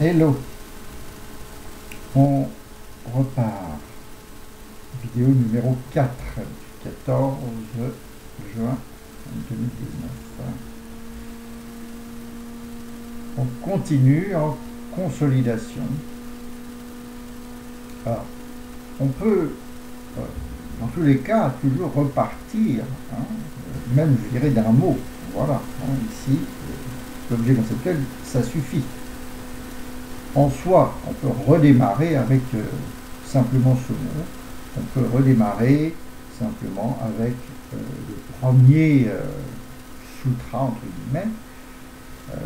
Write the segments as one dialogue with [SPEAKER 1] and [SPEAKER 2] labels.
[SPEAKER 1] Hello, on repart. Vidéo numéro 4 du 14 juin 2019. On continue en consolidation. Alors, on peut, dans tous les cas, toujours repartir, même je dirais d'un mot. Voilà, ici, l'objet conceptuel, ça suffit. En soi, on peut redémarrer avec simplement ce mot. On peut redémarrer simplement avec le premier sutra, entre guillemets,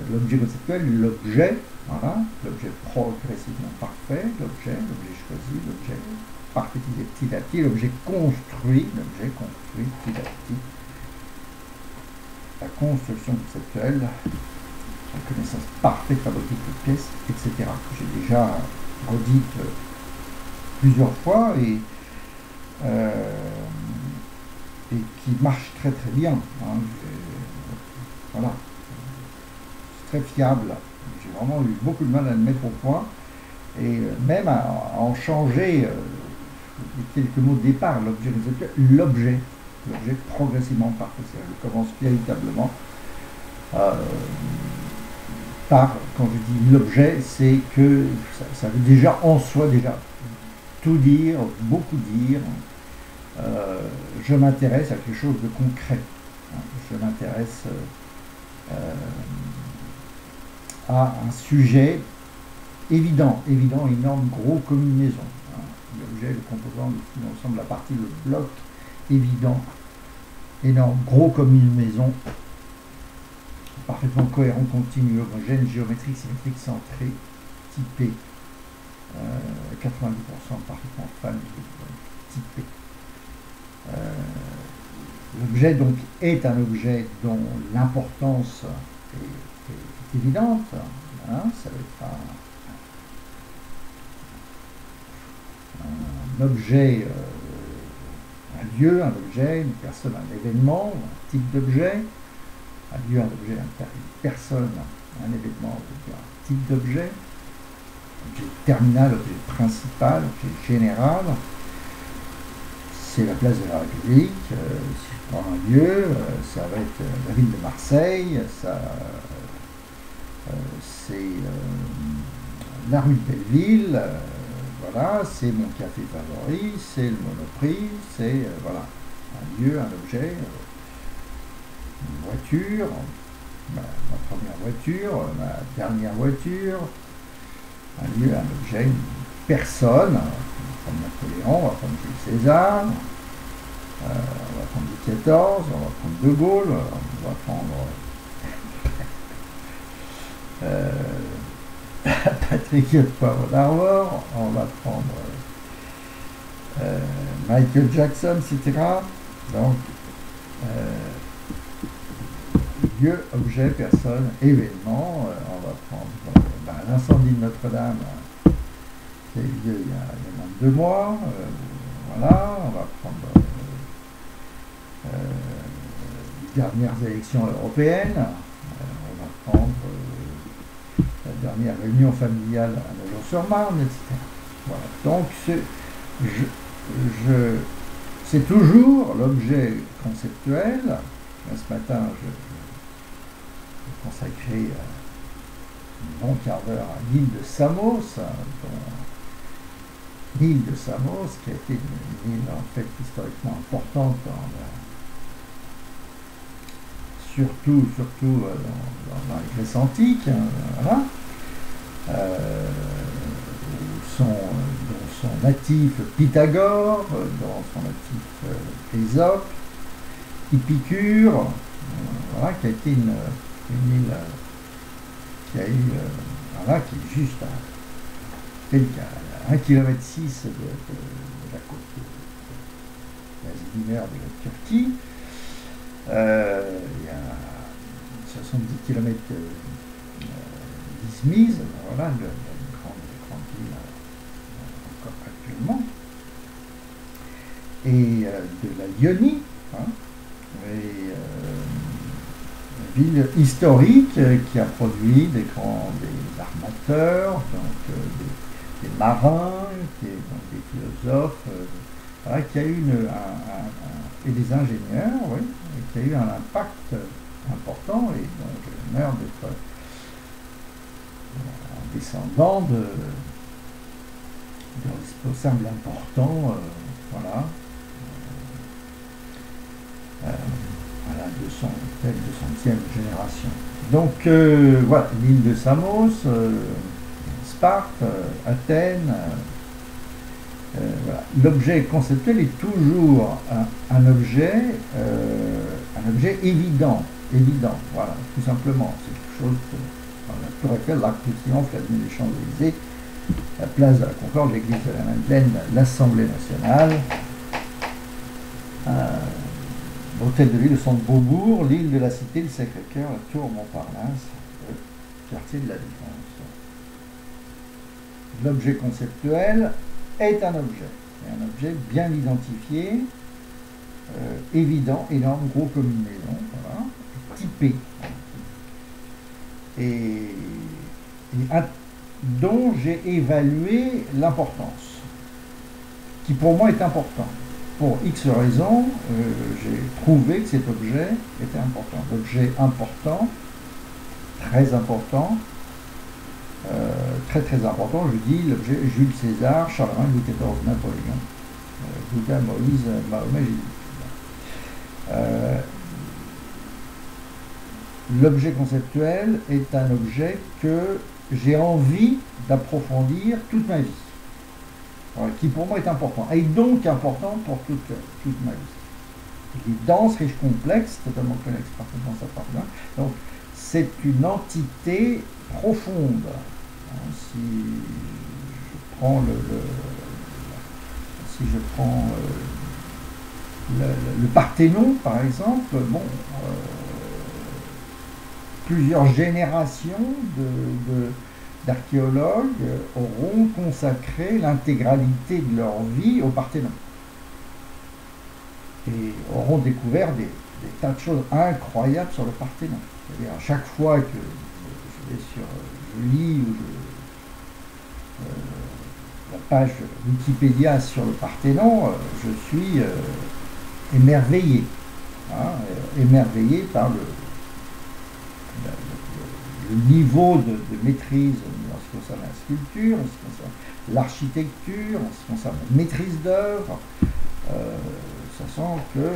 [SPEAKER 1] l'objet conceptuel, l'objet, voilà, l'objet progressivement parfait, l'objet choisi, l'objet parfaitisé petit à petit, l'objet construit petit à petit. La construction conceptuelle, la connaissance parfaite de toutes les pièces, etc. que j'ai déjà redite plusieurs fois et qui marche très très bien. Voilà, c'est très fiable. J'ai vraiment eu beaucoup de mal à le mettre au point et même à en changer quelques mots de départ. L'objet progressivement parfait. Je commence véritablement par, quand je dis l'objet, c'est que ça veut déjà en soi déjà tout dire, beaucoup dire. Je m'intéresse à quelque chose de concret. Je m'intéresse à un sujet évident, énorme, gros comme une maison. L'objet, le composant, l'ensemble, la partie, le bloc, évident, énorme, gros comme une maison, parfaitement cohérent, continu, homogène, géométrique, symétrique, centré, typé, 90% parfaitement fan, typé. L'objet donc est un objet dont l'importance est évidente. Ça va être un objet, un lieu, un objet, une personne, un événement, un type d'objet. Un lieu, un objet, une personne, un événement, un type d'objet. Objet terminal, objet principal, objet général. C'est la place de la République. Si je prends un lieu, ça va être la ville de Marseille, c'est la rue de Belleville, voilà, c'est mon café favori, c'est le Monoprix, c'est voilà, un lieu, un objet, une voiture, ma première voiture, ma dernière voiture, un lieu, un objet, une personne. On va prendre Napoléon, on va prendre Jules César, on va prendre Louis XIV, on va prendre De Gaulle, on va prendre Patrick Poivre d'Arvor, on va prendre Michael Jackson, etc. Donc, lieu, objet, personne, événement, on va prendre l'incendie de Notre-Dame. Il y a eu il y a même 2 mois, voilà, on va prendre les dernières élections européennes, on va prendre la dernière réunion familiale à Nogent-sur-Marne, etc. Voilà. Donc c'est toujours l'objet conceptuel. Là, ce matin, je consacrais un bon quart d'heure à l'île de Samos, l'île de Samos, qui a été une île en fait historiquement importante, surtout dans la Grèce antique, voilà, dont son natif Pythagore, dont son natif Ésope, Épicure, voilà, qui a été une île qui a eu, voilà, qui est juste à 1,6 km de la côte d'Asie mineure de la Turquie. Il y a 70 km d'Izmir, voilà, une grande ville encore actuellement. Et de la Ionie, une ville historique qui a produit des armateurs auteurs, donc des marins, donc des philosophes, voilà, qui a eu et des ingénieurs, oui, et qui a eu un impact important, et donc j'ai l'honneur d'être un descendant de responsables importants, voilà, à la 200e génération. Donc voilà, l'île de Samos, Sparte, Athènes, voilà. L'objet conceptuel est toujours un objet évident, voilà, tout simplement. C'est quelque chose que, la Tour Eiffel, l'Arc de Triomphe, l'avenue des Champs-Élysées, la place de la Concorde, l'église de la Madeleine, l'Assemblée nationale, l'hôtel de ville, le centre Beaubourg, l'île de la Cité, le Sacré-Cœur, la tour Montparnasse, le quartier de la Défense. L'objet conceptuel est un objet bien identifié, évident, énorme, gros comme une maison, voilà, typé, et dont j'ai évalué l'importance, qui pour moi est important. Pour X raisons, j'ai trouvé que cet objet était important. L'objet important, très important, très important, je dis l'objet Jules César, Charlemagne, Louis XIV, Napoléon, Bouddha, Moïse, Mahomet, Jésus. L'objet conceptuel est un objet que j'ai envie d'approfondir toute ma vie, qui pour moi est important, et donc important pour toute ma vie. Il est dense, riche, complexe, totalement connexe, parfaitement ça parvient. Donc c'est une entité profonde. Si je prends le Parthénon, par exemple, bon, plusieurs générations d'archéologues auront consacré l'intégralité de leur vie au Parthénon et auront découvert des tas de choses incroyables sur le Parthénon. C'est-à-dire à chaque fois que je lis ou la page Wikipédia sur le Parthénon, je suis émerveillé, émerveillé par le niveau de maîtrise en ce qui concerne la sculpture, en ce qui concerne l'architecture, en ce qui concerne la maîtrise d'œuvre. Ça sent que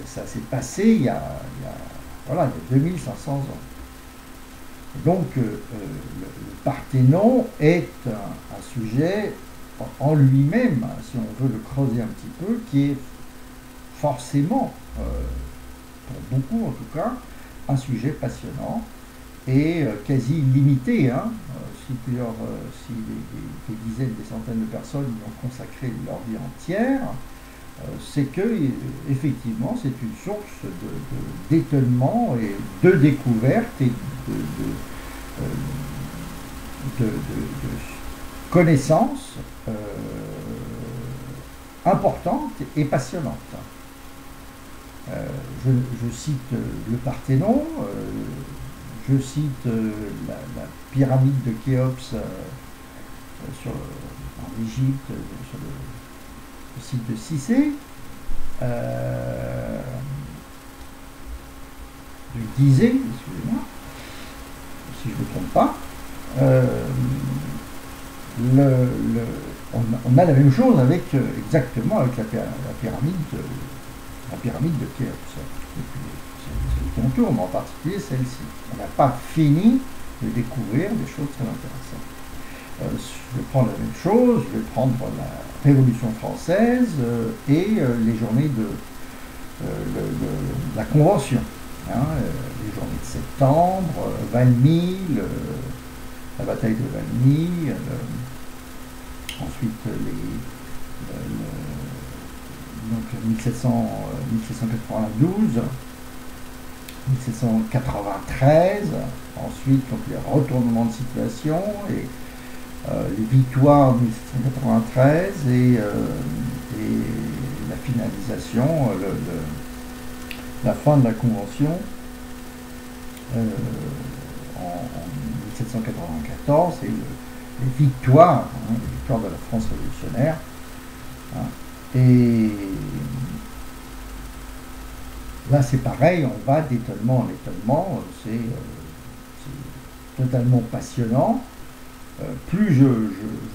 [SPEAKER 1] ça s'est passé il y a 2500 ans. Donc le Parthénon est un sujet en lui-même, si on veut le creuser un petit peu, qui est forcément, pour beaucoup en tout cas, un sujet passionnant et quasi illimité. Si des dizaines, des centaines de personnes y ont consacré leur vie entière, c'est que effectivement c'est une source d'étonnement et de découverte et de connaissances importantes et passionnantes. Je cite le Parthénon, je cite la pyramide de Khéops en Égypte, sur le site de Cissé. Je disais, excusez-moi, si je ne me trompe pas, on a la même chose exactement avec la pyramide de Khéops. C'est le contour, mais en particulier celle-ci. On n'a pas fini de découvrir des choses très intéressantes. Je vais prendre la même chose, je vais prendre la Révolution française et les journées de la Convention. Les journées de septembre, Valmy, la bataille de Valmy, ensuite donc 1792, 1793, ensuite donc les retournements de situation et les victoires de 1793 et la finalisation, la fin de la Convention en 1794, c'est les victoires, hein, les victoires de la France révolutionnaire. Hein. Et là, c'est pareil, on va d'étonnement en étonnement, c'est totalement passionnant. Plus je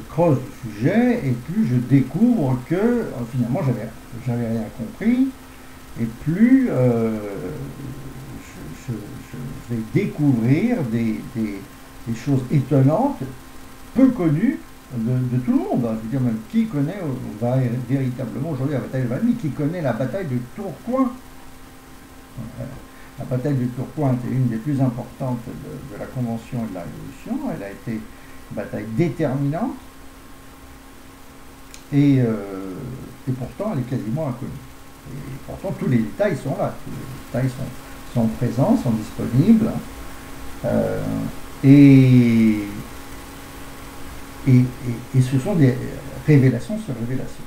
[SPEAKER 1] creuse le sujet et plus je découvre que finalement j'avais rien compris, et plus je vais découvrir des choses étonnantes, peu connues de tout le monde. Je veux dire, même qui connaît véritablement aujourd'hui la bataille de Valmy, qui connaît la bataille de Tourcoing. La bataille de Tourcoing était une des plus importantes de la Convention et de la Révolution. Elle a été une bataille déterminante et pourtant elle est quasiment inconnue. Et pourtant tous les détails sont là, tous les détails sont présents, sont disponibles. Et ce sont des révélations sur révélations.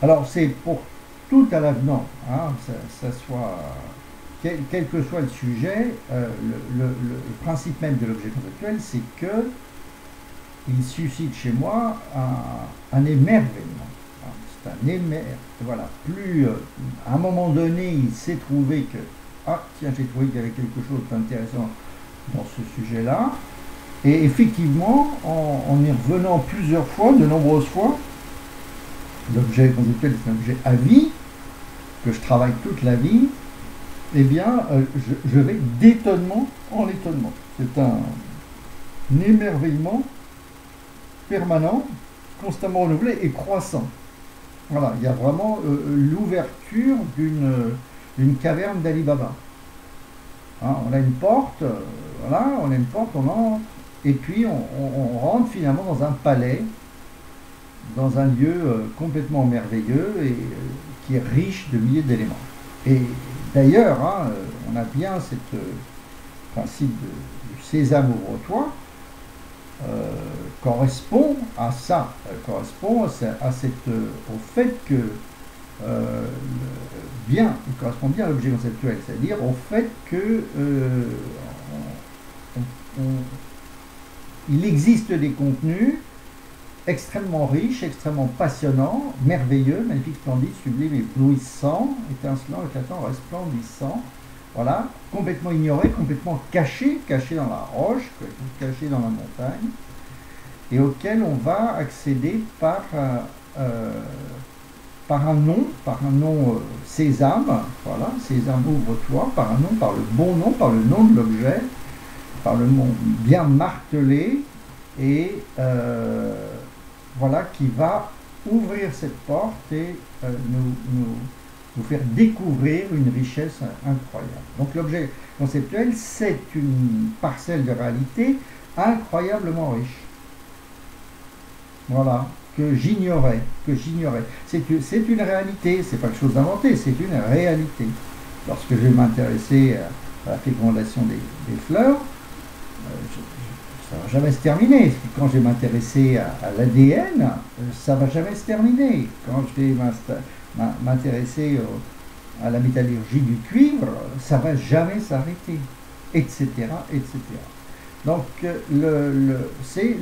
[SPEAKER 1] Alors c'est pour tout à l'avenant, hein, ça soit, quel que soit le sujet, le principe même de l'objet conceptuel, c'est que il suscite chez moi un émerveillement. C'est un émerveillement. Voilà. Plus à un moment donné, il s'est trouvé que tiens, j'ai trouvé qu'il y avait quelque chose d'intéressant dans ce sujet-là. Et effectivement, en y revenant plusieurs fois, de nombreuses fois, l'objet conceptuel est un objet à vie, que je travaille toute la vie, eh bien, je vais d'étonnement en étonnement. C'est un émerveillement permanent, constamment renouvelé et croissant. Voilà, il y a vraiment l'ouverture d'une caverne d'Ali Baba. Hein, on a une porte, voilà, on a une porte, on entre, et puis on rentre finalement dans un palais, dans un lieu complètement merveilleux et qui est riche de milliers d'éléments. Et d'ailleurs, hein, on a bien ce principe du sésame ouvre-toi, correspond à ça, correspond à au fait que il correspond bien à l'objet conceptuel, c'est-à-dire au fait que il existe des contenus extrêmement riches, extrêmement passionnants, merveilleux, magnifiques, splendides, sublimes, éblouissants, étincelants, éclatants, resplendissants, voilà, complètement ignorés, complètement cachés dans la roche, cachés dans la montagne, et auxquels on va accéder par un nom sésame, voilà, sésame ouvre-toi, par un nom, par le bon nom, par le nom de l'objet, par le nom bien martelé, et voilà, qui va ouvrir cette porte et nous faire découvrir une richesse incroyable. Donc l'objet conceptuel, c'est une parcelle de réalité incroyablement riche. Voilà, que j'ignorais. C'est une réalité, c'est pas quelque chose d'inventé, c'est une réalité. Lorsque je vais m'intéresser à la fécondation des fleurs, ça ne va jamais se terminer. Quand je vais m'intéresser à l'ADN, ça ne va jamais se terminer. Quand je vais m'intéresser à la métallurgie du cuivre, ça ne va jamais s'arrêter, etc., etc. Donc, c'est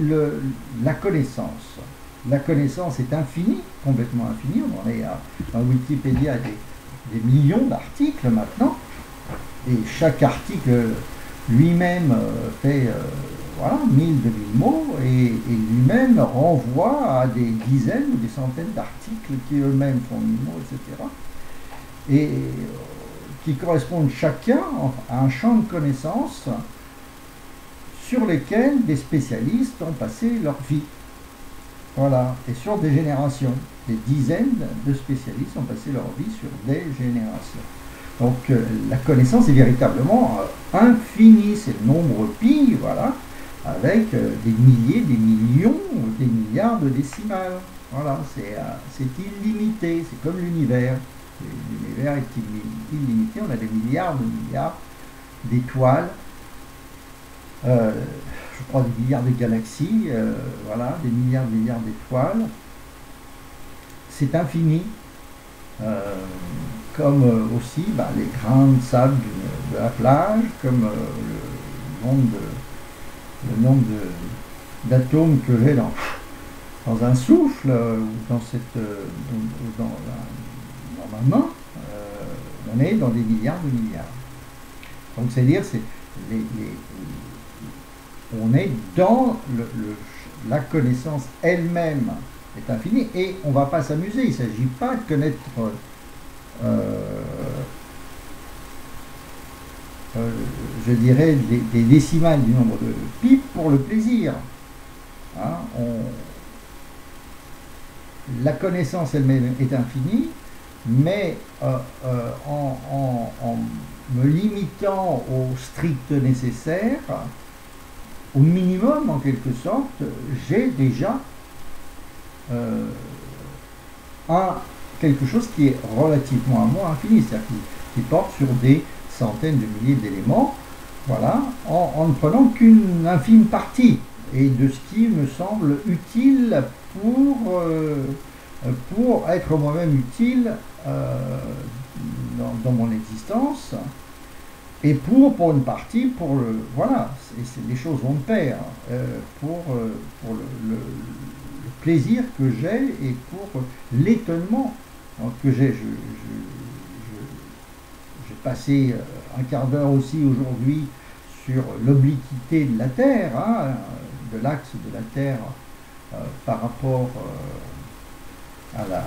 [SPEAKER 1] la connaissance. La connaissance est infinie, complètement infinie. On en est dans Wikipédia, des millions d'articles maintenant. Et chaque article lui-même fait voilà, 1000, 2000 mots, et lui-même renvoie à des dizaines ou des centaines d'articles qui eux-mêmes font 1000 mots, etc. Et qui correspondent chacun à un champ de connaissances sur lesquels des spécialistes ont passé leur vie. Voilà, et sur des générations. Des dizaines de spécialistes ont passé leur vie sur des générations. Donc la connaissance est véritablement infinie, c'est le nombre pi, voilà, avec des milliers, des millions, des milliards de décimales. Voilà, c'est illimité, c'est comme l'univers. L'univers est illimité, on a des milliards de milliards d'étoiles, je crois des milliards de galaxies, voilà, des milliards de milliards d'étoiles. C'est infini. Comme aussi les grains de sable de la plage, comme le nombre d'atomes que j'ai dans un souffle, ou dans, dans ma main, on est dans des milliards de milliards. Donc c'est-à-dire, on est dans la connaissance elle-même est infinie, et on ne va pas s'amuser. Il ne s'agit pas de connaître je dirais des décimales du nombre de pi pour le plaisir. Hein, la connaissance elle-même est infinie, mais en me limitant au strict nécessaire, au minimum en quelque sorte, j'ai déjà quelque chose qui est relativement à moi infini, c'est-à-dire qui porte sur des centaines de milliers d'éléments, voilà, en ne prenant qu'une infime partie et de ce qui me semble utile pour être moi-même utile dans mon existence, et pour une partie, voilà, les choses vont de pair, pour le plaisir que j'ai et pour l'étonnement que j'ai. J'ai passé un quart d'heure aussi aujourd'hui sur l'obliquité de la Terre, hein, de l'axe de la Terre par rapport à la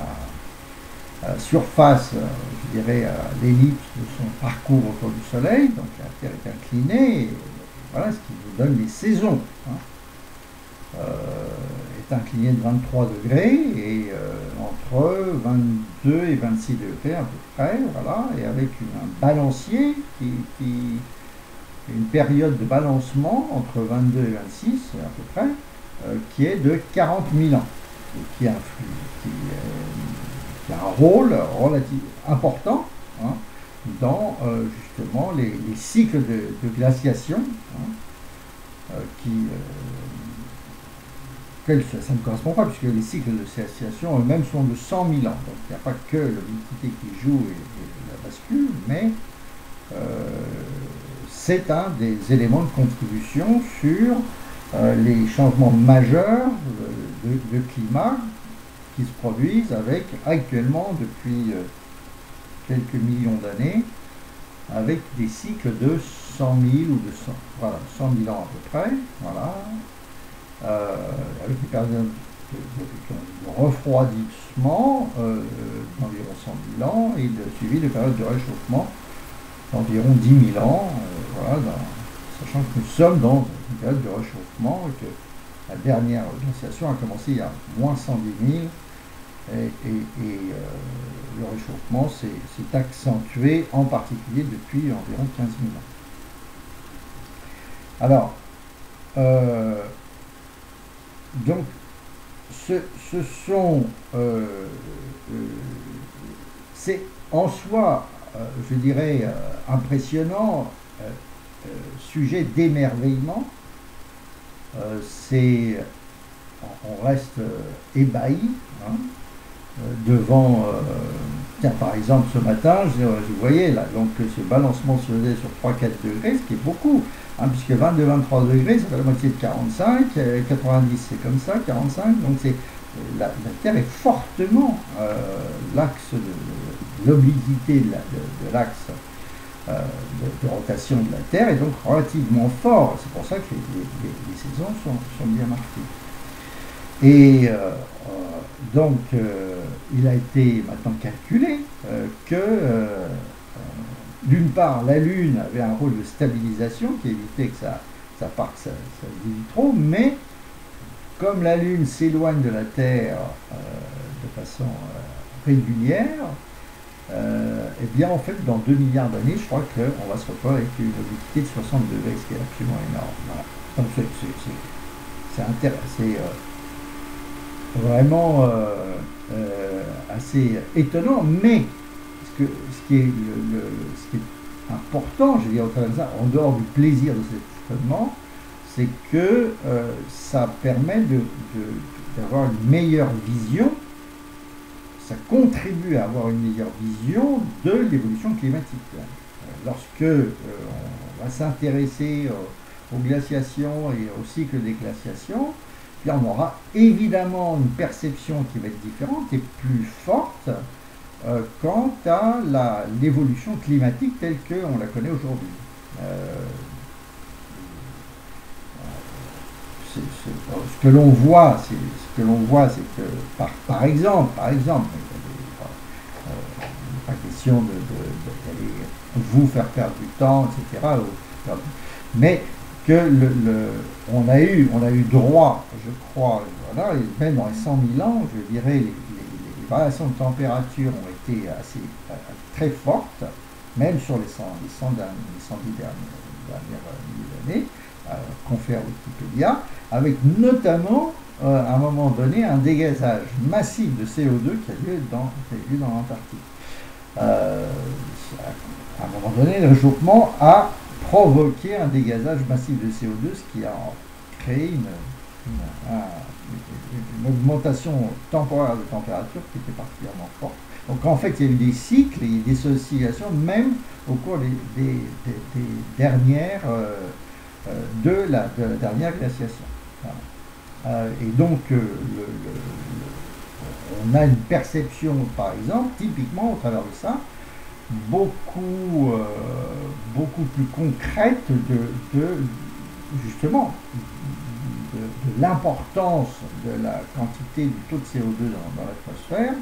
[SPEAKER 1] surface, je dirais, à l'ellipse de son parcours autour du Soleil. Donc la Terre est inclinée, et voilà ce qui nous donne les saisons. Hein. Est inclinée de 23 degrés et entre 22 et 26 degrés à peu près, voilà, et avec un balancier une période de balancement entre 22 et 26 à peu près, qui est de 40 000 ans, et qui a un rôle relativement important, hein, dans justement les cycles de glaciation, hein, ça ne correspond pas, puisque les cycles de glaciation eux-mêmes sont de 100 000 ans. Donc il n'y a pas que l'obliquité qui joue et la bascule, mais c'est un des éléments de contribution sur les changements majeurs de climat qui se produisent actuellement depuis quelques millions d'années, avec des cycles de 100 000 ou de 100 000 ans à peu près, voilà, avec des périodes de refroidissement d'environ 100 000 ans et suivi de périodes de réchauffement d'environ 10 000 ans, voilà, sachant que nous sommes dans une période de réchauffement et que la dernière glaciation a commencé il y a moins 110 000, et le réchauffement s'est accentué en particulier depuis environ 15 000 ans. Alors, donc, c'est en soi, je dirais, impressionnant, sujet d'émerveillement. On reste ébahi, hein, devant, tiens, par exemple ce matin, je voyais là, donc ce balancement se faisait sur 3-4 degrés, ce qui est beaucoup, hein, puisque 22-23 degrés, c'est la moitié de 45, 90 c'est comme ça, 45, donc la Terre est fortement l'axe de l'obliquité de l'axe de rotation de la Terre est donc relativement fort. C'est pour ça que les saisons sont bien marquées. Et donc, il a été maintenant calculé que, d'une part, la Lune avait un rôle de stabilisation qui évitait que ça parte, ça divise trop, mais comme la Lune s'éloigne de la Terre de façon régulière, et bien en fait dans 2 milliards d'années, je crois qu'on va se retrouver avec une obliquité de 60 degrés, ce qui est absolument énorme. Voilà. Donc c'est vraiment assez étonnant, mais ce qui est important, je vais dire autrement ça, en dehors du plaisir de cet étonnement, c'est que ça permet d'avoir une meilleure vision. Ça contribue à avoir une meilleure vision de l'évolution climatique. Lorsque on va s'intéresser aux glaciations et au cycle des glaciations, puis on aura évidemment une perception qui va être différente et plus forte quant à l'évolution climatique telle qu'on la connaît aujourd'hui. Ce que l'on voit, c'est que par exemple, pas question d'aller vous faire perdre du temps, etc. Mais que on a eu droit, je crois, voilà, et même dans les 100 000 ans, je dirais, les variations de température ont été très fortes, même sur les 110 dernières années, confère Wikipédia, avec notamment, à un moment donné, un dégazage massif de CO2 qui a lieu dans l'Antarctique. À un moment donné, le réchauffement a provoqué un dégazage massif de CO2, ce qui a créé une augmentation temporaire de température qui était particulièrement forte. Donc en fait, il y a eu des cycles et des oscillations, même au cours des dernières, de la dernière glaciation. Voilà. Et donc, on a une perception, par exemple, typiquement au travers de ça, beaucoup plus concrète justement de l'importance de la quantité du taux de CO2 dans l'atmosphère,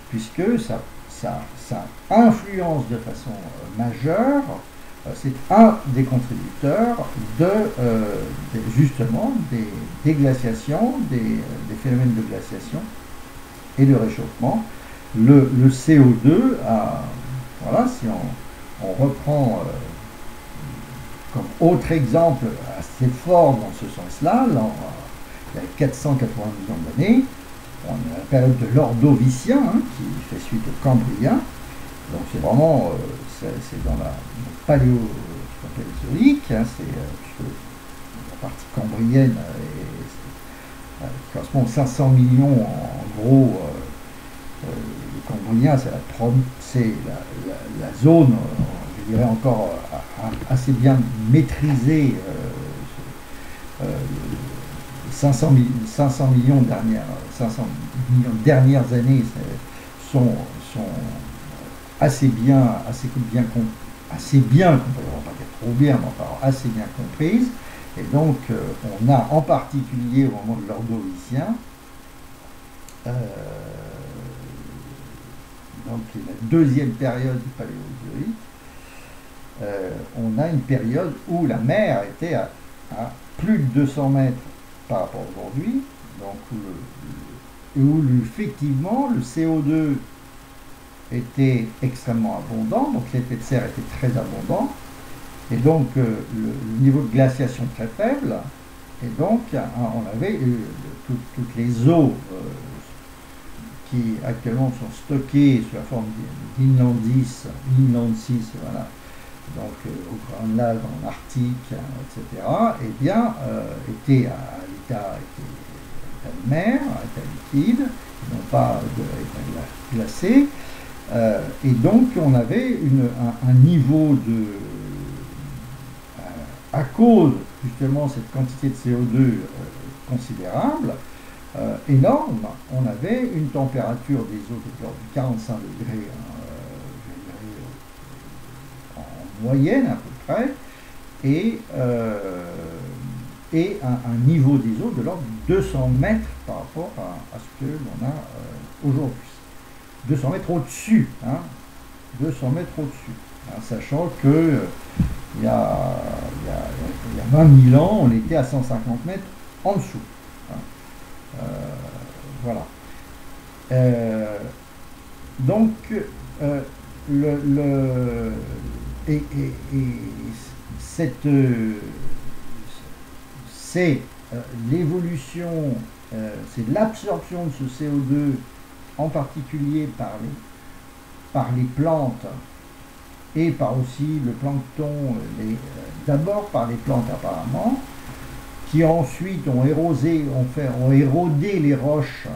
[SPEAKER 1] puisque ça influence de façon majeure. C'est un des contributeurs justement des glaciations, des phénomènes de glaciation et de réchauffement. Le CO2, voilà, si on reprend comme autre exemple assez fort dans ce sens-là, il y a 480 millions d'années, on a la période de l'Ordovicien, qui fait suite au Cambrien. Donc c'est vraiment, c'est dans la paléozoïque, puisque la partie cambrienne correspond aux 500 millions en gros. Le Cambrien, c'est la zone, je dirais encore assez bien maîtrisée. 500 millions dernières années sont assez bien, on va pas dire trop bien, mais enfin assez bien comprises. Et donc, on a en particulier au moment de l'Ordovicien, donc la deuxième période du Paléozoïque, on a une période où la mer était à plus de 200 mètres par rapport à aujourd'hui, donc où effectivement le CO2 était extrêmement abondant, donc l'effet de serre était très abondant, et donc le niveau de glaciation très faible, et donc on avait toutes les eaux qui actuellement sont stockées sous la forme d'inlandsis, voilà, donc au Groenland, en Arctique, etc., eh bien, étaient à l'état de mer, à l'état liquide, non pas de l'état glacé, et donc on avait un niveau de, à cause justement de cette quantité de CO2 considérable, énorme, on avait une température des eaux de l'ordre de 45 degrés, en moyenne à peu près, et un niveau des eaux de l'ordre de 200 mètres par rapport à ce que l'on a aujourd'hui. 200 mètres au-dessus, 200 mètres au-dessus, sachant que il y a 20 000 ans, on était à 150 mètres en dessous. Voilà. Donc, c'est l'évolution, c'est l'absorption de ce CO2, en particulier par les plantes et par aussi le plancton, d'abord par les plantes apparemment, qui ensuite ont érodé les roches,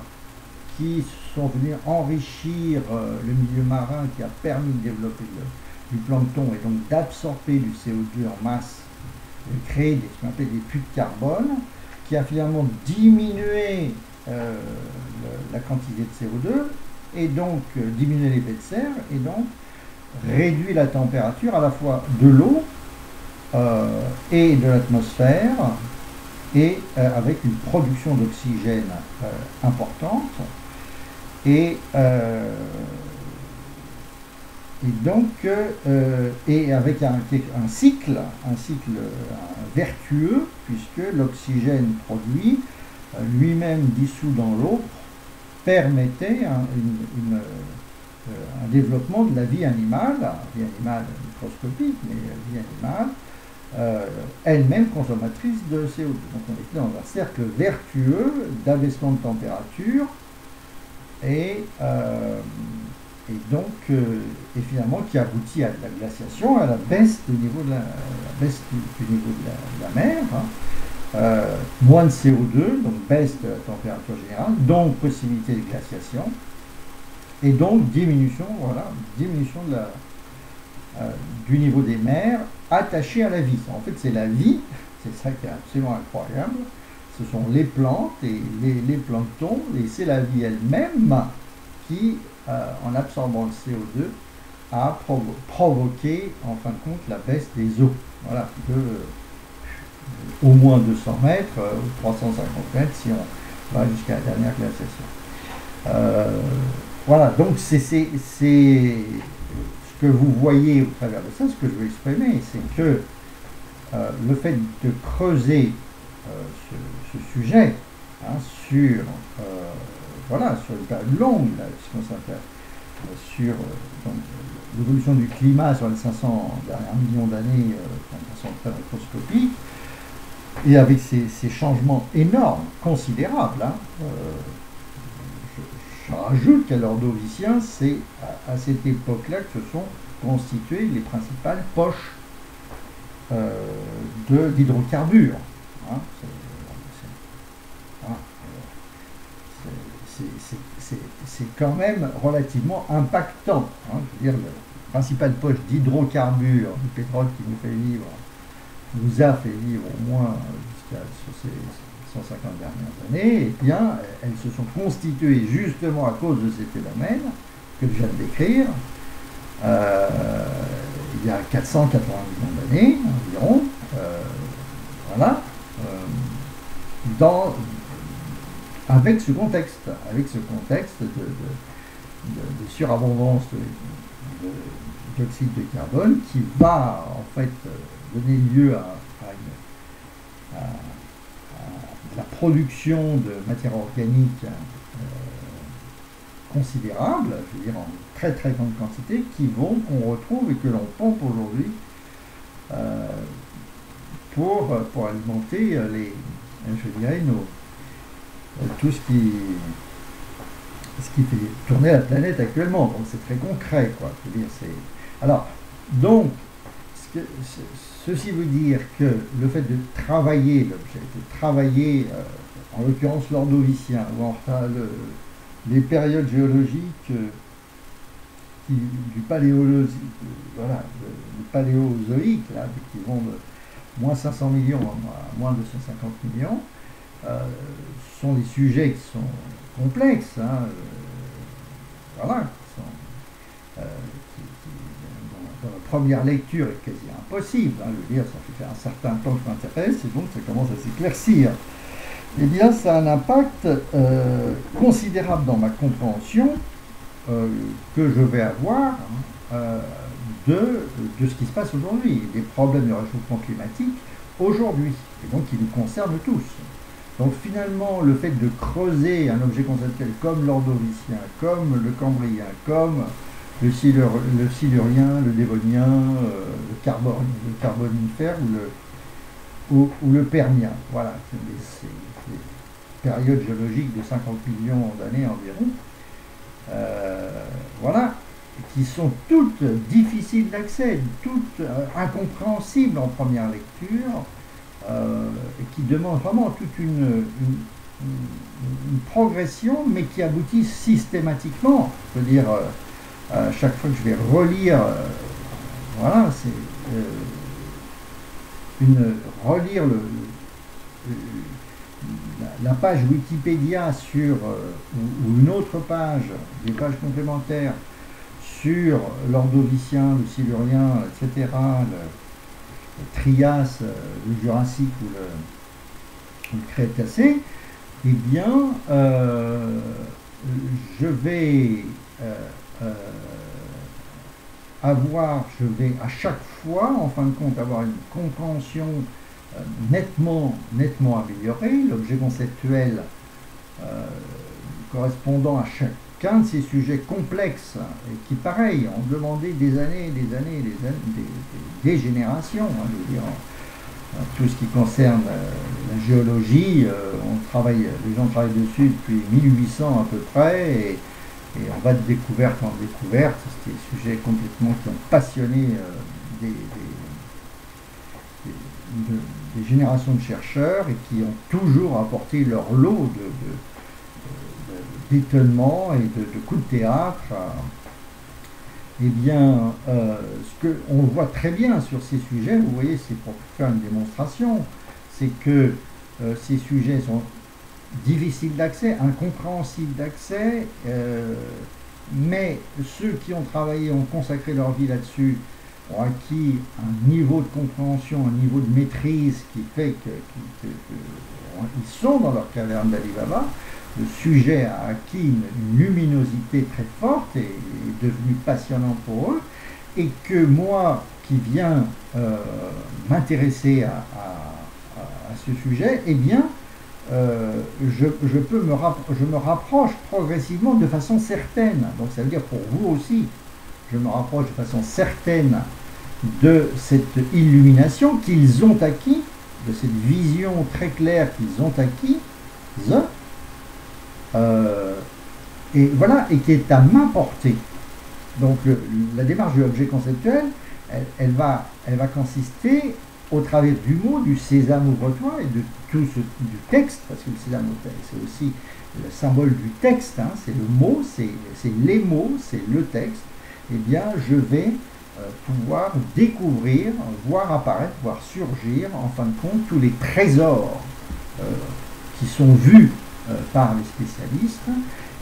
[SPEAKER 1] qui sont venus enrichir le milieu marin, qui a permis de développer du plancton et donc d'absorber du CO2 en masse créé ce qu'on appelle des puits de carbone, qui a finalement diminué la quantité de CO2, et donc diminué l'effet de serre, et donc réduit la température à la fois de l'eau et de l'atmosphère, et avec une production d'oxygène importante, et donc et avec un cycle vertueux, puisque l'oxygène produit lui-même dissous dans l'eau permettait un développement de la vie animale microscopique, mais vie animale, elle-même consommatrice de CO2. Donc on était dans un cercle vertueux d'abaissement de température et donc finalement qui aboutit à la glaciation, à la baisse du niveau de la mer, hein. Moins de CO2, donc baisse de la température générale, donc possibilité de glaciation, et donc diminution du niveau des mers attaché à la vie. En fait, c'est la vie, c'est ça qui est absolument incroyable. Ce sont les plantes et les planctons, et c'est la vie elle-même qui, en absorbant le CO2, a provoqué, en fin de compte, la baisse des eaux. Voilà, au moins 200 mètres, ou 350 mètres si on va jusqu'à la dernière glaciation. Voilà, donc c'est ce que vous voyez au travers de ça, ce que je veux exprimer, c'est que le fait de creuser ce sujet, hein, sur une période longue, là, puisqu'on s'appelle sur l'évolution du climat sur les 500 derniers millions d'années, de façon très microscopique, et avec ces changements énormes, considérables, hein, je rajoute qu'à l'Ordovicien, c'est à cette époque-là que se sont constituées les principales poches d'hydrocarbures. Hein, c'est quand même relativement impactant. Hein, je veux dire, la principale poche d'hydrocarbures, du pétrole qui nous a fait vivre au moins sur ces 150 dernières années, et bien, elles se sont constituées justement à cause de ces phénomènes que je viens de décrire, il y a 480 millions d'années environ, voilà, avec ce contexte de surabondance d'oxyde de carbone qui va en fait donner lieu à la production de matière organique considérable, je veux dire en très très grande quantité, qu'on retrouve et que l'on pompe aujourd'hui pour alimenter tout ce qui fait tourner la planète actuellement. Donc c'est très concret, quoi. Je veux dire, alors, donc, ceci veut dire que le fait de travailler l'objet, en l'occurrence l'Ordovicien, ou enfin les périodes géologiques du paléozoïque, là, qui vont de moins 500 millions à moins 250 millions, sont des sujets qui sont complexes, hein, voilà, dans la première lecture est quasi impossible. Hein, je veux dire, ça fait un certain temps que je m'intéresse, et donc ça commence à s'éclaircir. Eh bien, ça a un impact considérable dans ma compréhension que je vais avoir de ce qui se passe aujourd'hui, des problèmes de réchauffement climatique aujourd'hui, et donc qui nous concernent tous. Donc finalement, le fait de creuser un objet conceptuel comme l'Ordovicien, comme le Cambrien, comme le Silurien, le Dévonien, le Carbonifère ou le Permien, voilà, c'est des périodes géologiques de 50 millions d'années environ, voilà, qui sont toutes difficiles d'accès, toutes incompréhensibles en première lecture, et qui demandent vraiment toute une progression, mais qui aboutit systématiquement. Je veux dire, chaque fois que je vais relire, voilà, relire la page Wikipédia sur, ou une autre page, des pages complémentaires sur l'Ordovicien, le Silurien, etc., le Trias, le Jurassique ou le Crétacé, eh bien, je vais je vais à chaque fois, en fin de compte, avoir une compréhension nettement améliorée, l'objet conceptuel correspondant à chacun de ces sujets complexes, et qui, pareil, ont demandé des années, des générations, hein, je veux dire, tout ce qui concerne la géologie, les gens travaillent dessus depuis 1800 à peu près, et on va de découverte en découverte. C'est des sujets complètement qui ont passionné des générations de chercheurs et qui ont toujours apporté leur lot d'étonnements et de coups de théâtre. Eh bien, ce qu'on voit très bien sur ces sujets, vous voyez, c'est pour faire une démonstration, c'est que ces sujets sont difficiles d'accès, incompréhensibles d'accès, mais ceux qui ont travaillé, ont consacré leur vie là-dessus, ont acquis un niveau de compréhension, un niveau de maîtrise qui fait qu'ils sont dans leur caverne d'Ali Baba. Le sujet a acquis une luminosité très forte et est devenu passionnant pour eux, et que moi, qui viens m'intéresser à ce sujet, eh bien, je me rapproche progressivement de façon certaine. Donc ça veut dire pour vous aussi, je me rapproche de façon certaine de cette illumination qu'ils ont acquis, de cette vision très claire qu'ils ont acquis, et voilà, et qui est à ma portée. Donc la démarche de l'objet conceptuel, elle va consister au travers du mot, du sésame ouvre-toi, et de tout du texte, parce que le sésame c'est aussi le symbole du texte, hein, c'est le mot, c'est les mots, c'est le texte. Eh bien, je vais pouvoir découvrir, voir apparaître, voir surgir, en fin de compte, tous les trésors qui sont vus par les spécialistes,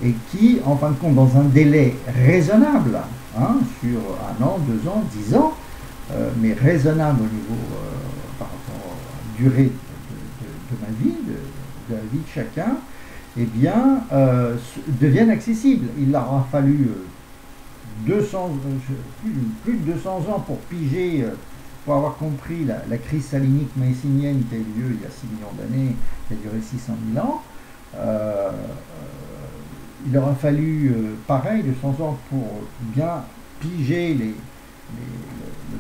[SPEAKER 1] et qui, en fin de compte, dans un délai raisonnable, hein, sur 1 an, 2 ans, 10 ans, mais raisonnable au niveau par rapport à la durée de ma vie, de la vie de chacun, eh bien, deviennent accessibles. Il leur a fallu plus de 200 ans pour piger, pour avoir compris la crise salinique messinienne qui a eu lieu il y a 6 millions d'années, qui a duré 600 000 ans. Il leur a fallu, pareil, 200 ans pour bien piger le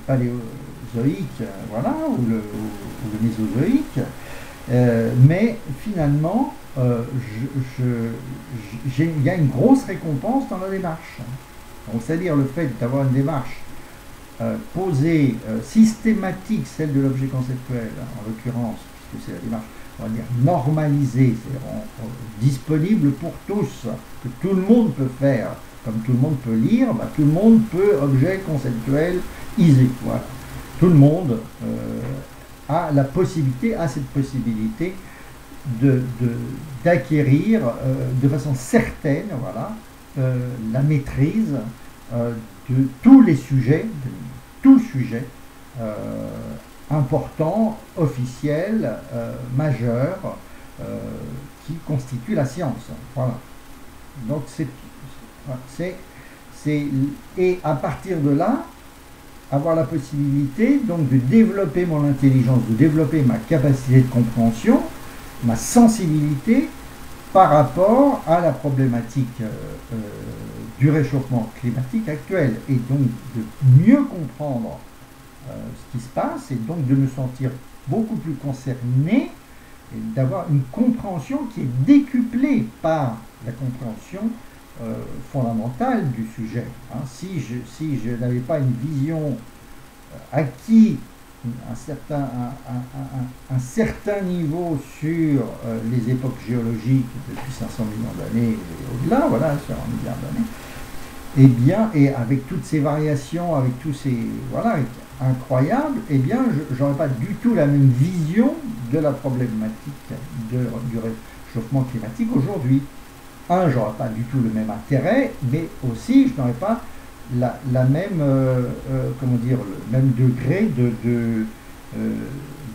[SPEAKER 1] paléozoïque, voilà, ou le mésozoïque, mais finalement, il y a une grosse récompense dans la démarche. Donc, c'est-à-dire le fait d'avoir une démarche posée, systématique, celle de l'objet conceptuel, en l'occurrence, puisque c'est la démarche, on va dire, normalisée, c'est-à-dire disponible pour tous, que tout le monde peut faire. Comme tout le monde peut lire, bah, tout le monde peut objet conceptuel easy. Voilà. Tout le monde a cette possibilité d'acquérir de façon certaine, voilà, la maîtrise de tous les sujets, de tout sujet important, officiel, majeur, qui constitue la science. Voilà. Donc et à partir de là, avoir la possibilité donc de développer mon intelligence, de développer ma capacité de compréhension, ma sensibilité par rapport à la problématique du réchauffement climatique actuel, et donc de mieux comprendre ce qui se passe, et donc de me sentir beaucoup plus concerné, et d'avoir une compréhension qui est décuplée par la compréhension fondamentale du sujet. Hein. Si je n'avais pas une vision acquis un certain niveau sur les époques géologiques depuis 500 millions d'années et au-delà, voilà, sur 1 milliard d'années, et bien, et avec toutes ces variations, avec tous ces, voilà, incroyable, eh bien, je n'aurais pas du tout la même vision de la problématique du réchauffement climatique aujourd'hui. Je n'aurais pas du tout le même intérêt, mais aussi, je n'aurais pas la même, comment dire, le même degré de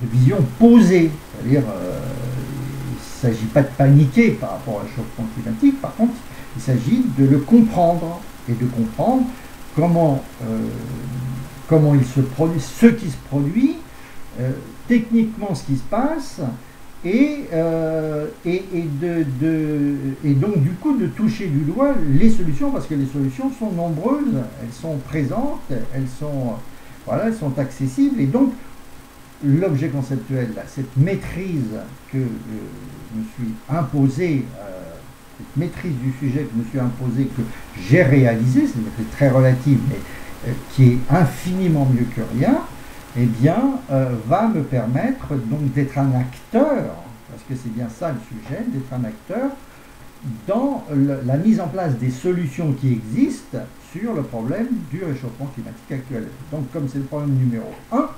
[SPEAKER 1] vision posée. C'est-à-dire, il ne s'agit pas de paniquer par rapport au réchauffement climatique, par contre, il s'agit de le comprendre et de comprendre comment il se produit, ce qui se produit, techniquement ce qui se passe, et donc du coup de toucher du doigt les solutions, parce que les solutions sont nombreuses, elles sont présentes, elles sont, voilà, elles sont accessibles, et donc l'objet conceptuel, là, cette maîtrise que je me suis imposée, cette maîtrise du sujet que je me suis imposée, que j'ai réalisée, c'est une maîtrise très relative, mais qui est infiniment mieux que rien, eh bien, va me permettre donc d'être un acteur, parce que c'est bien ça le sujet, d'être un acteur dans la mise en place des solutions qui existent sur le problème du réchauffement climatique actuel. Donc, comme c'est le problème numéro 1,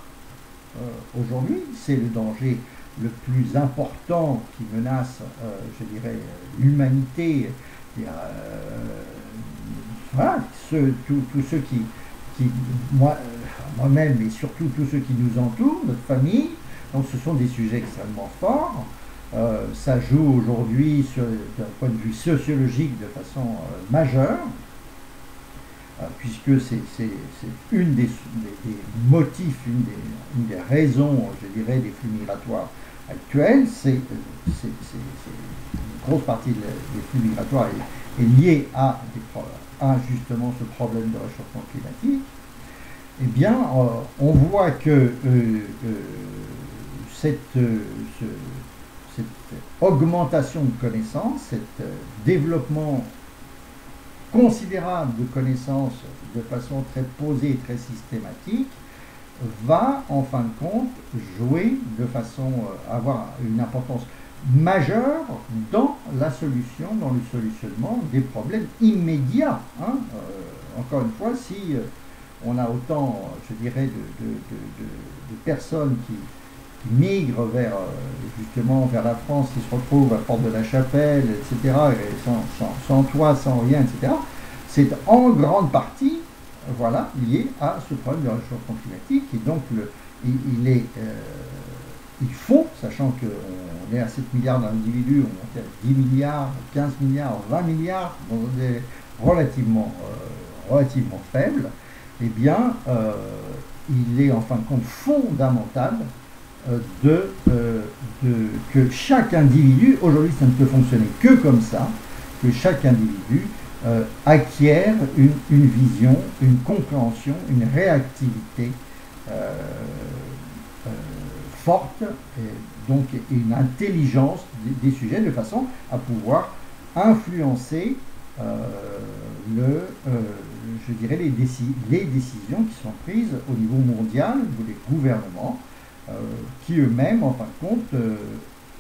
[SPEAKER 1] aujourd'hui, c'est le danger le plus important qui menace, je dirais, l'humanité, voilà, tous ceux qui moi-même et surtout tous ceux qui nous entourent, notre famille. Donc ce sont des sujets extrêmement forts. Ça joue aujourd'hui d'un point de vue sociologique de façon majeure, puisque c'est une des motifs, une des raisons, je dirais, des flux migratoires actuels. C'est une grosse partie des flux migratoires est liée à justement ce problème de réchauffement climatique. Eh bien, on voit que cette augmentation de connaissances, cet développement considérable de connaissances de façon très posée et très systématique, va en fin de compte jouer de façon avoir une importance majeure dans la solution, dans le solutionnement des problèmes immédiats. Encore une fois, si on a autant, je dirais, de personnes qui migrent justement vers la France, qui se retrouvent à Porte de la Chapelle, etc., et sans toit, sans rien, etc., c'est en grande partie, voilà, lié à ce problème de réchauffement climatique. Et donc, il faut, sachant qu'on est à 7 milliards d'individus, on est à 10 milliards, 15 milliards, 20 milliards, donc on est relativement faible, eh bien, il est en fin de compte fondamental que chaque individu, aujourd'hui ça ne peut fonctionner que comme ça, que chaque individu acquiert une vision, une compréhension, une réactivité forte, et donc une intelligence des sujets, de façon à pouvoir influencer je dirais les décisions qui sont prises au niveau mondial, au niveau des gouvernements, qui eux-mêmes, en fin de compte,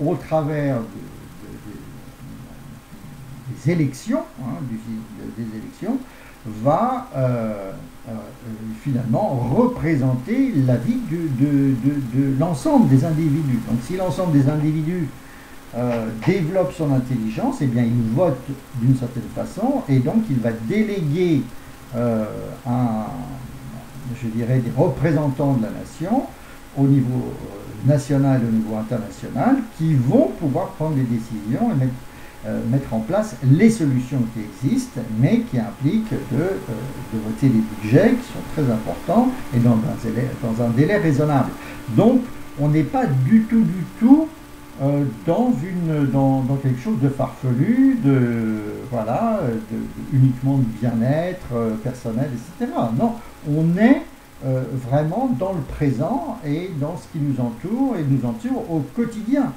[SPEAKER 1] au travers des élections, des élections, va finalement représenter la vie de l'ensemble des individus. Donc si l'ensemble des individus développe son intelligence, eh bien il vote d'une certaine façon, et donc il va déléguer je dirais, des représentants de la nation au niveau national et au niveau international, qui vont pouvoir prendre des décisions et mettre en place les solutions qui existent, mais qui impliquent de voter des budgets qui sont très importants et dans un délai raisonnable. Donc on n'est pas du tout dans quelque chose de farfelu, uniquement de bien-être personnel, etc. Non, on est vraiment dans le présent et dans ce qui nous entoure et nous entoure au quotidien.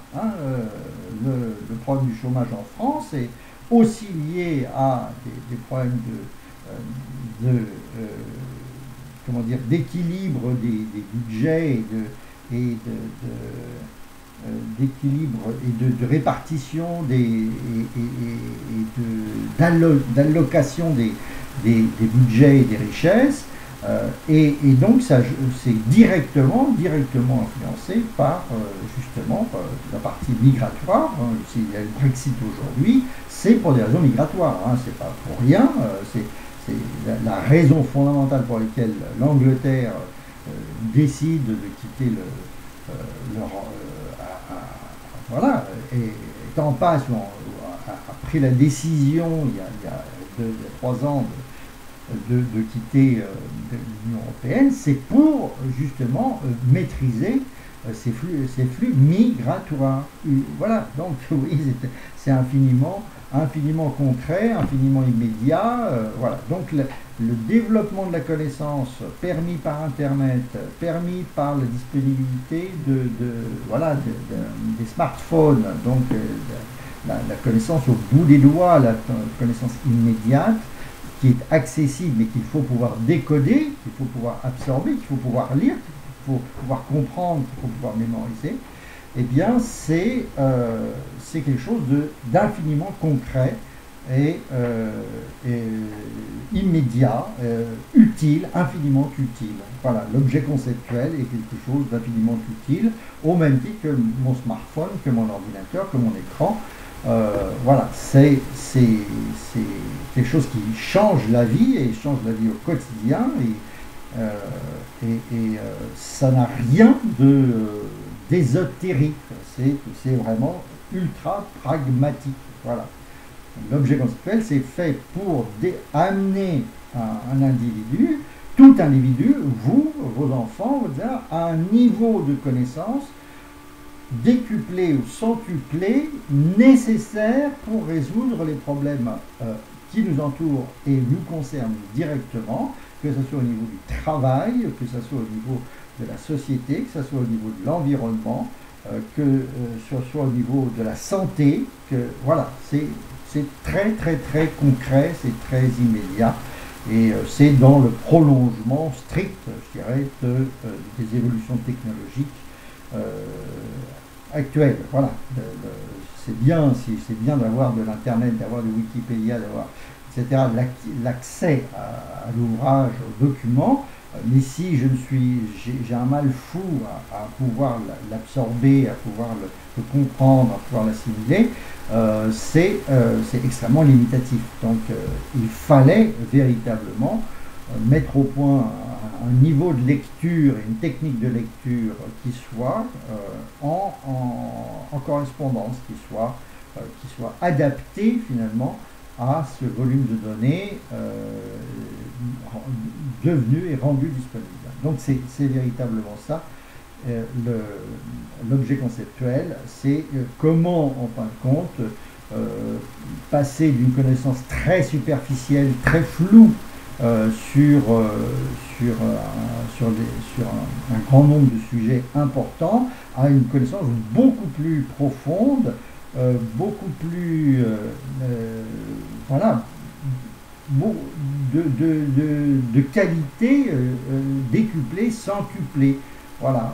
[SPEAKER 1] Le problème du chômage en France est aussi lié à des problèmes d'équilibre des budgets d'équilibre et de répartition d'allocation des budgets et des richesses, Et donc, c'est directement influencé par justement la partie migratoire. Hein. S'il y a le Brexit aujourd'hui, c'est pour des raisons migratoires. Hein. C'est pas pour rien. C'est la raison fondamentale pour laquelle l'Angleterre décide de quitter voilà, et est en passe, a pris la décision il y a 3 ans de quitter l'Union européenne, c'est pour justement maîtriser ces flux migratoires. Voilà, donc oui, c'est infiniment concret, infiniment immédiat. Voilà, donc le développement de la connaissance permis par Internet, permis par la disponibilité voilà, des smartphones, donc la connaissance au bout des doigts, la connaissance immédiate, qui est accessible mais qu'il faut pouvoir décoder, qu'il faut pouvoir absorber, qu'il faut pouvoir lire, qu'il faut pouvoir comprendre, qu'il faut pouvoir mémoriser, eh bien c'est quelque chose d'infiniment concret et immédiat, utile, infiniment utile. Voilà, l'objet conceptuel est quelque chose d'infiniment utile, au même titre que mon smartphone, que mon ordinateur, que mon écran. Voilà, c'est quelque chose qui change la vie et change la vie au quotidien et ça n'a rien d'ésotérique, c'est vraiment ultra pragmatique. Voilà. L'objet conceptuel, c'est fait pour amener un individu, tout individu, vous, vos enfants, à un niveau de connaissance décuplé ou centuplé nécessaire pour résoudre les problèmes qui nous entourent et nous concernent directement, que ce soit au niveau du travail, que ce soit au niveau de la société, que ce soit au niveau de l'environnement, que ce soit au niveau de la santé, que voilà, c'est très très très concret, c'est très immédiat et c'est dans le prolongement strict, je dirais, des évolutions technologiques actuelles. Voilà, c'est bien d'avoir de l'internet, d'avoir de Wikipédia, d'avoir etc., l'accès à l'ouvrage, aux documents, mais si j'ai un mal fou à pouvoir l'absorber, à pouvoir le comprendre, à pouvoir l'assimiler, c'est extrêmement limitatif. Donc il fallait véritablement mettre au point un niveau de lecture et une technique de lecture qui soit en correspondance, qui soit adapté finalement à ce volume de données devenu et rendu disponible. Donc c'est véritablement ça. L'objet conceptuel, c'est comment, en fin de compte, passer d'une connaissance très superficielle, très floue, sur un grand nombre de sujets importants, à une connaissance beaucoup plus profonde, beaucoup plus voilà, de qualité décuplée, centuplée. Voilà,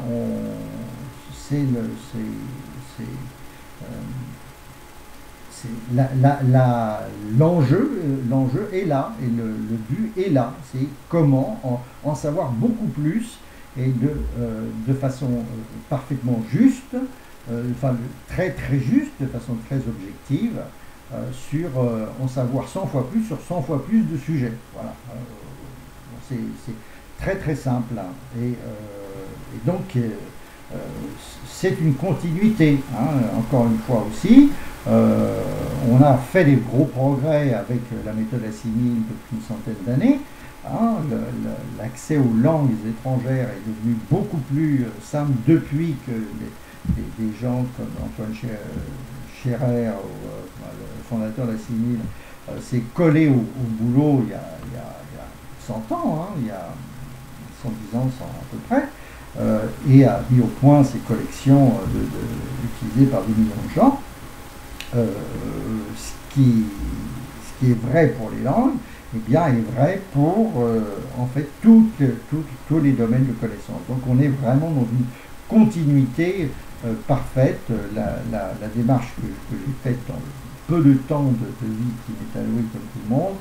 [SPEAKER 1] l'enjeu est là et le but est là. C'est comment en savoir beaucoup plus et de façon parfaitement juste, enfin très très juste, de façon très objective, en savoir 100 fois plus sur 100 fois plus de sujets. Voilà, c'est très très simple. Hein. Et donc c'est une continuité, hein, encore une fois aussi. On a fait des gros progrès avec la méthode Assimil depuis une centaine d'années. Hein, l'accès aux langues étrangères est devenu beaucoup plus simple depuis que des gens comme Antoine Scherer, le fondateur d'Assimil, s'est collé au boulot il y a 100 ans, hein, il y a 110 ans à peu près, et a mis au point ces collections utilisées par des millions de gens. Ce qui est vrai pour les langues, eh bien, est vrai pour en fait tous les domaines de connaissance. Donc on est vraiment dans une continuité parfaite. La démarche que j'ai faite dans le peu de temps de vie qui m'est alloué comme tout le monde,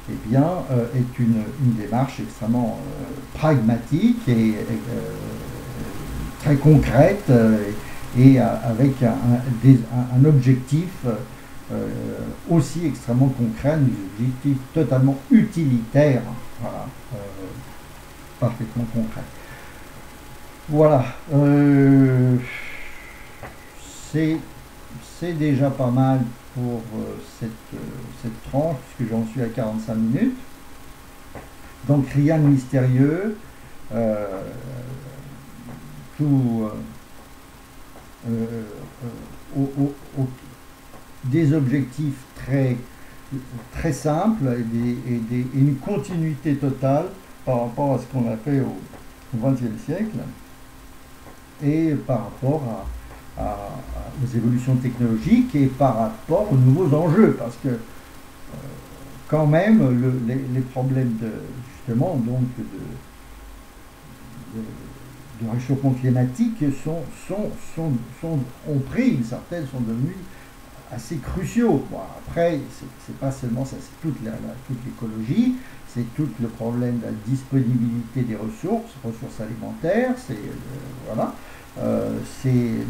[SPEAKER 1] eh bien, est une démarche extrêmement pragmatique et très concrète et avec un objectif aussi extrêmement concret, un objectif totalement utilitaire, voilà, parfaitement concret. Voilà, c'est déjà pas mal pour cette tranche, puisque j'en suis à 45 minutes. Donc rien de mystérieux, tout des objectifs très simples et une continuité totale par rapport à ce qu'on a fait au XXe siècle et par rapport aux évolutions technologiques et par rapport aux nouveaux enjeux, parce que quand même les problèmes justement donc de réchauffement climatique ont pris une certaine, sont devenus assez cruciaux. Bon, après, c'est pas seulement ça, c'est toute l'écologie, c'est tout le problème de la disponibilité des ressources alimentaires, voilà.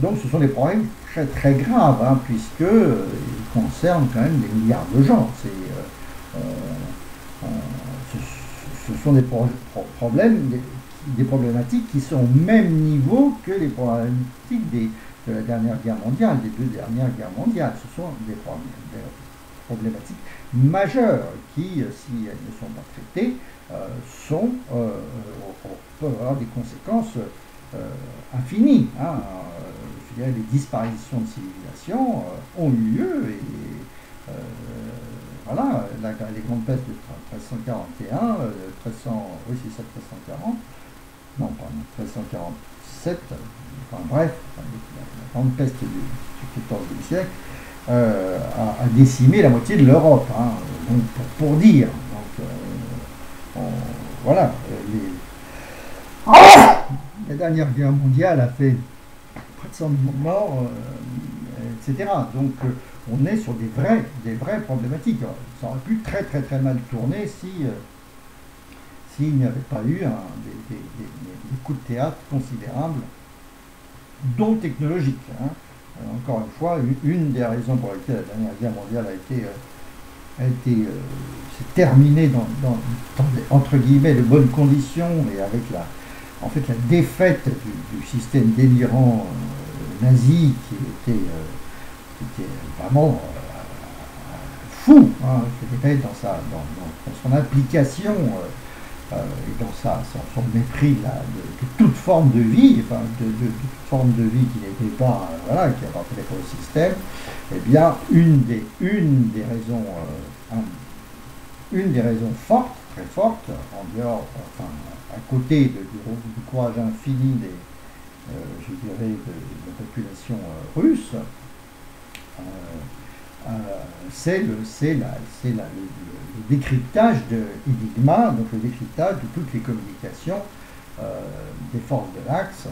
[SPEAKER 1] Donc ce sont des problèmes très très graves, hein, puisque ils concernent quand même des milliards de gens. Ce sont des problèmes, des problématiques qui sont au même niveau que les problématiques de la dernière guerre mondiale, des deux dernières guerres mondiales. Ce sont des problématiques majeures qui, si elles ne sont pas traitées, peuvent avoir des conséquences infinies. Hein. Je dirais, les disparitions de civilisations ont eu lieu et voilà, les grandes pestes de 1341, 1340, non, pas 1347, enfin bref, la grande peste du XIVe siècle a décimé la moitié de l'Europe, hein, donc pour dire. Donc, voilà, la dernière guerre mondiale a fait près de 100 000 morts, etc. Donc on est sur des vraies problématiques. Ça aurait pu très très très mal tourner s'il n'y avait pas eu des coups de théâtre considérables, dont technologiques. Hein. Encore une fois, une des raisons pour lesquelles la dernière guerre mondiale s'est terminée dans entre guillemets de bonnes conditions et avec la défaite du système délirant nazi qui était vraiment fou, hein, je dirais, dans son application et dans son mépris de toute forme de vie, enfin, de toute forme de vie qui n'était pas, voilà, qui appartenait pas au système. Eh bien, une des raisons fortes, très fortes, en dehors, enfin, à côté du courage infini je dirais, de la population russe, c'est le décryptage d'Enigma, donc le décryptage de toutes les communications des forces de l'Axe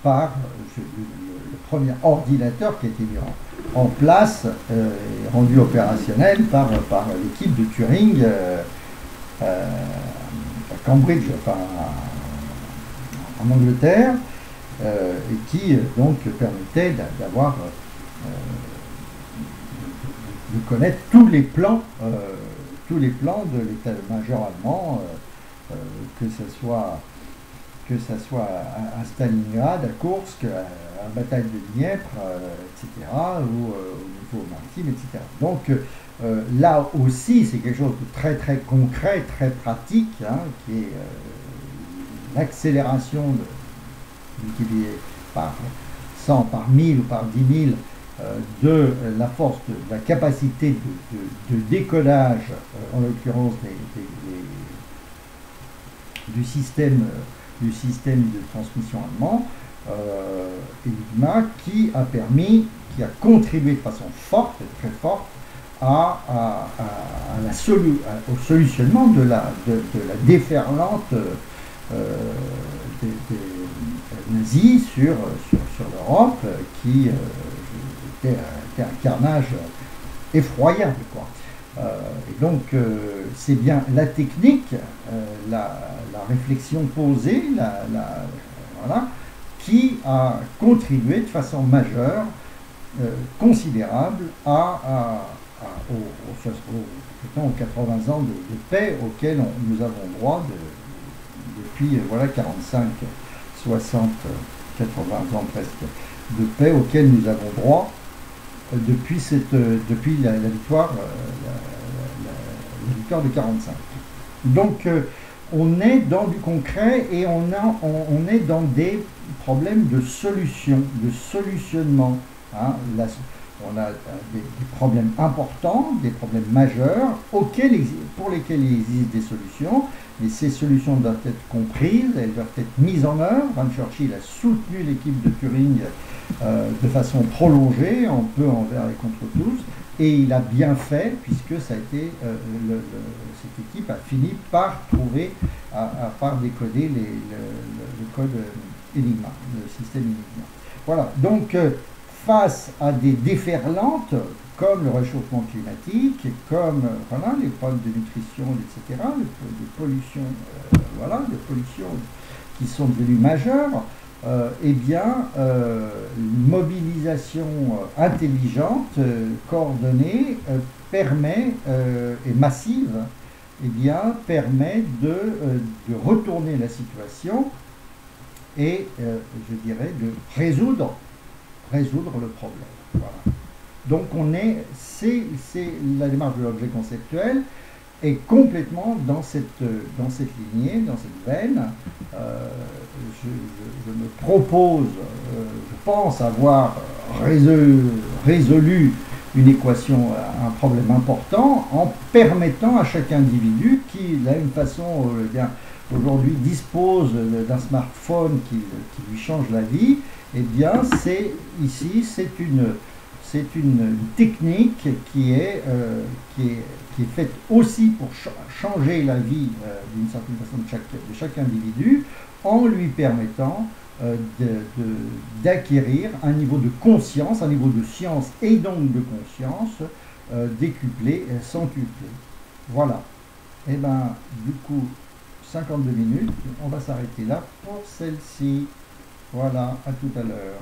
[SPEAKER 1] par le premier ordinateur qui a été mis en place et rendu opérationnel par l'équipe de Turing à Cambridge, enfin, en Angleterre, et qui donc permettait d'avoir de connaître tous les plans de l'état-major allemand, que ce soit à Stalingrad, à Kursk, à la bataille de Dniepr, etc., ou au niveau maritime, etc. Donc là aussi, c'est quelque chose de très très concret, très pratique, hein, qui est l'accélération multipliée par 100, par 1000 ou par 10 000 de la force, de la capacité de décodage, en l'occurrence du système de transmission allemand, Enigma, qui a contribué de façon forte, très forte, au solutionnement de la déferlante des nazis sur l'Europe, qui était un carnage effroyable, quoi. Et donc, c'est bien la technique, la réflexion posée, voilà, qui a contribué de façon majeure, considérable, aux 80 ans de paix auxquels nous avons droit depuis voilà, 45, 60, 80 ans presque, de paix auxquels nous avons droit depuis la victoire, la victoire de 45. Donc, on est dans du concret et on est dans des problèmes de solution, de solutionnement. Hein. On a des problèmes importants, des problèmes majeurs pour lesquels il existe des solutions, mais ces solutions doivent être comprises, elles doivent être mises en œuvre. Van Churchill a soutenu l'équipe de Turing de façon prolongée, en peu, envers et contre tous, et il a bien fait, puisque ça a été, cette équipe a fini par trouver, par décoder le code Enigma, le système Enigma. Voilà, donc face à des déferlantes comme le réchauffement climatique, comme voilà, les problèmes de nutrition, etc., de pollution, voilà, de pollution qui sont devenues majeures, eh bien, une mobilisation intelligente, coordonnée, permet, et massive, eh bien, permet de retourner la situation et, je dirais, de résoudre le problème. Voilà. Donc, la démarche de l'objet conceptuel est complètement dans cette lignée, dans cette veine. Je me propose, je pense avoir résolu une équation, un problème important, en permettant à chaque individu qui, de la même façon, aujourd'hui dispose d'un smartphone qui lui change la vie, eh bien, c'est une technique qui est faite aussi pour changer la vie d'une certaine façon de chaque individu, en lui permettant d'acquérir un niveau de conscience, un niveau de science et donc de conscience décuplé, centuplé. Voilà. Et bien, du coup, 52 minutes, on va s'arrêter là pour celle-ci. Voilà, à tout à l'heure.